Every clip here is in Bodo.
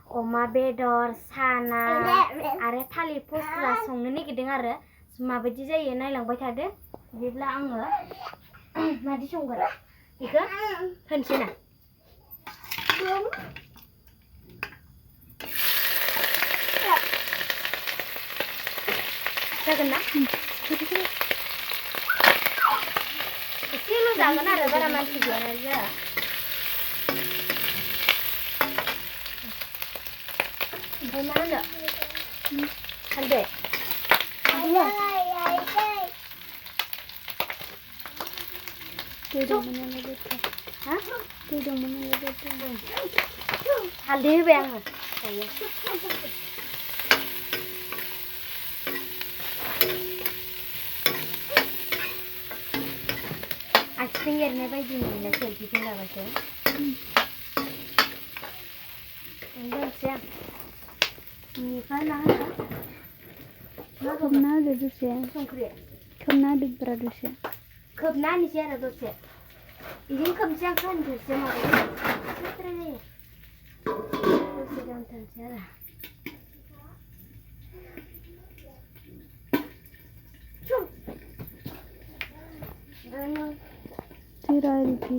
अमा बेदर साना आरो थालिर फस्ला संनो नागिरदों आरो माबायदि जायो नायलांबाय थादो बिदिब्ला आङो मादि संगोन बेखौ होनसै ना जागोन ना एसेल' जागोन आरो बारा मानसि गैया नालाय ओमफ्राय मा होनो हालदै हालदै होबाय आङो दायो आथिं एरनाय बायदि नुयोना सेलफिजों लाबासो दोनसै आं बेनिफ्राय मा होनो खोबना होदो दसे संख्रि खोबना होदो ब्रा दसे खोबना होनोसै आरो दसे बिदिनो खोबनोसै आं खानथोसै माबायो दसे दोनथ'नोसै आरो जीरा रिफिल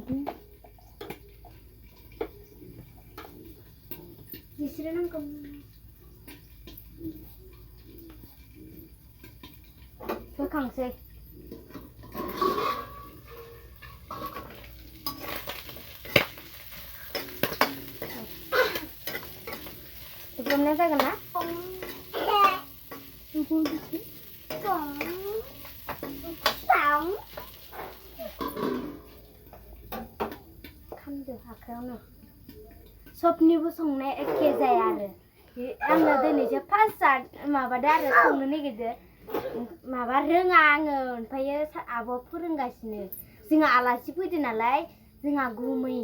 बिसोरो नांगौ होखांसै जुमनाय जागोन ना खामदो आखायावनो सबनिबो संनाया एखे जाया आरो आङो दिनैसो फार्स्ट माबादो आरो संनो नागिरदो माबा रोङा आङो ओमफ्रायो आब' फोरोंगासिनो जोंहा आलासि फैदो नालाय जोंहा गुमै